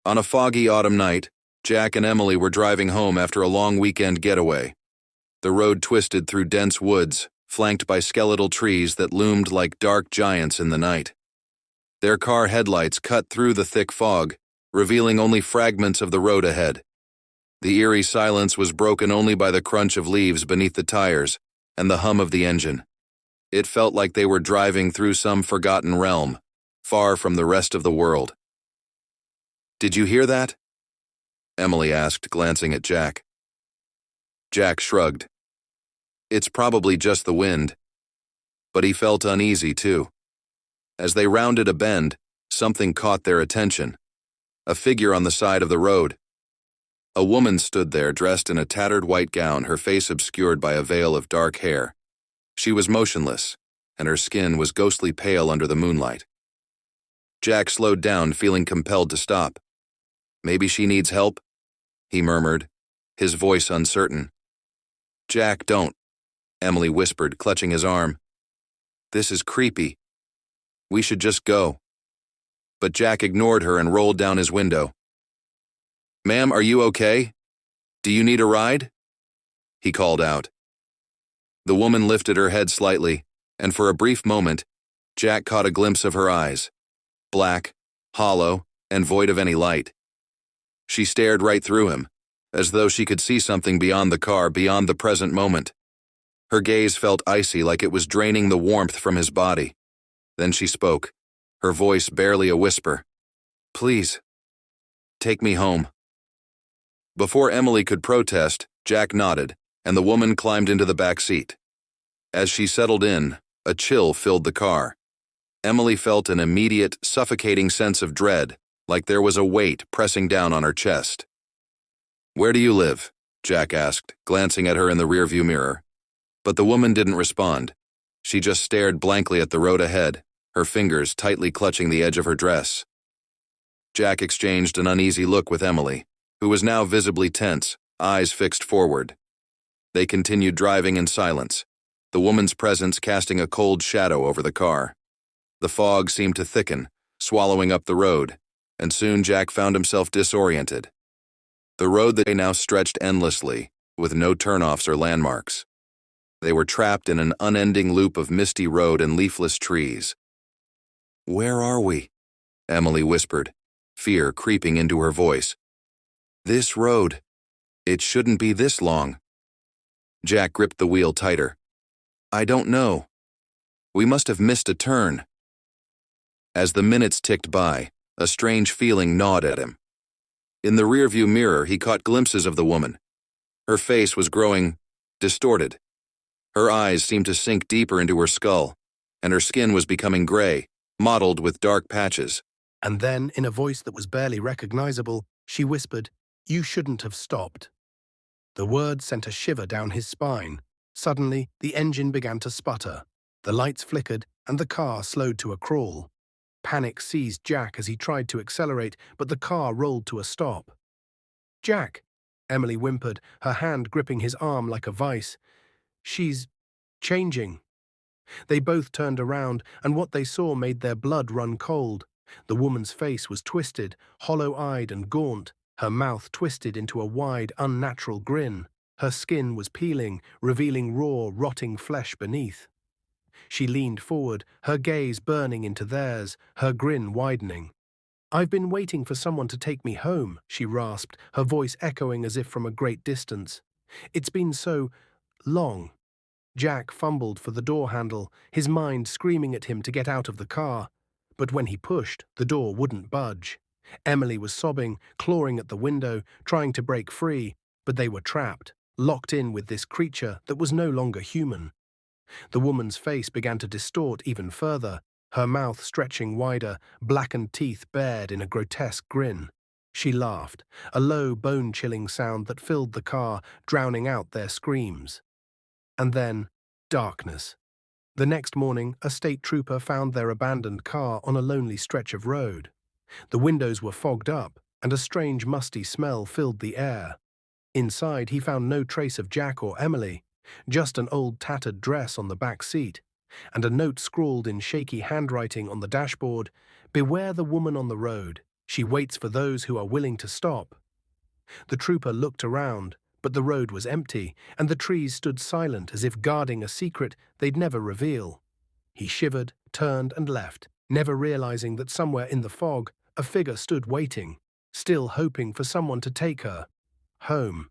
On a foggy autumn night, Jack and Emily were driving home after a long weekend getaway. The road twisted through dense woods, flanked by skeletal trees that loomed like dark giants in the night. Their car headlights cut through the thick fog, revealing only fragments of the road ahead. The eerie silence was broken only by the crunch of leaves beneath the tires and the hum of the engine. It felt like they were driving through some forgotten realm, far from the rest of the world. "Did you hear that?" Emily asked, glancing at Jack. Jack shrugged. "It's probably just the wind." But he felt uneasy, too. As they rounded a bend, something caught their attention. A figure on the side of the road. A woman stood there, dressed in a tattered white gown, her face obscured by a veil of dark hair. She was motionless, and her skin was ghostly pale under the moonlight. Jack slowed down, feeling compelled to stop. "Maybe she needs help," he murmured, his voice uncertain. "Jack, don't," Emily whispered, clutching his arm. "This is creepy. We should just go." But Jack ignored her and rolled down his window. "Ma'am, are you okay? Do you need a ride?" he called out. The woman lifted her head slightly, and for a brief moment, Jack caught a glimpse of her eyes. Black, hollow, and void of any light. She stared right through him, as though she could see something beyond the car, beyond the present moment. Her gaze felt icy, like it was draining the warmth from his body. Then she spoke, her voice barely a whisper. "Please, take me home." Before Emily could protest, Jack nodded, and the woman climbed into the back seat. As she settled in, a chill filled the car. Emily felt an immediate, suffocating sense of dread, like there was a weight pressing down on her chest. "Where do you live?" Jack asked, glancing at her in the rearview mirror. But the woman didn't respond. She just stared blankly at the road ahead, her fingers tightly clutching the edge of her dress. Jack exchanged an uneasy look with Emily, who was now visibly tense, eyes fixed forward. They continued driving in silence, the woman's presence casting a cold shadow over the car. The fog seemed to thicken, swallowing up the road, and soon Jack found himself disoriented. The road they now stretched endlessly, with no turnoffs or landmarks. They were trapped in an unending loop of misty road and leafless trees. "Where are we?" Emily whispered, fear creeping into her voice. "This road. It shouldn't be this long." Jack gripped the wheel tighter. "I don't know. We must have missed a turn." As the minutes ticked by, a strange feeling gnawed at him. In the rearview mirror, he caught glimpses of the woman. Her face was growing distorted. Her eyes seemed to sink deeper into her skull, and her skin was becoming gray, mottled with dark patches. And then, in a voice that was barely recognizable, she whispered, "You shouldn't have stopped." The words sent a shiver down his spine. Suddenly, the engine began to sputter. The lights flickered, and the car slowed to a crawl. Panic seized Jack as he tried to accelerate, but the car rolled to a stop. "Jack," Emily whimpered, her hand gripping his arm like a vice. "She's changing." They both turned around, and what they saw made their blood run cold. The woman's face was twisted, hollow-eyed and gaunt, her mouth twisted into a wide, unnatural grin. Her skin was peeling, revealing raw, rotting flesh beneath. She leaned forward, her gaze burning into theirs, her grin widening. "I've been waiting for someone to take me home," she rasped, her voice echoing as if from a great distance. "It's been so long." Jack fumbled for the door handle, his mind screaming at him to get out of the car. But when he pushed, the door wouldn't budge. Emily was sobbing, clawing at the window, trying to break free, but they were trapped, locked in with this creature that was no longer human. The woman's face began to distort even further, her mouth stretching wider, blackened teeth bared in a grotesque grin. She laughed, a low, bone-chilling sound that filled the car, drowning out their screams. And then, darkness. The next morning, a state trooper found their abandoned car on a lonely stretch of road. The windows were fogged up, and a strange musty smell filled the air. Inside, he found no trace of Jack or Emily, just an old tattered dress on the back seat, and a note scrawled in shaky handwriting on the dashboard, "Beware the woman on the road. She waits for those who are willing to stop. The trooper looked around, but the road was empty, and the trees stood silent as if guarding a secret they'd never reveal. He shivered, turned, and left, never realizing that somewhere in the fog, a figure stood waiting, still hoping for someone to take her home.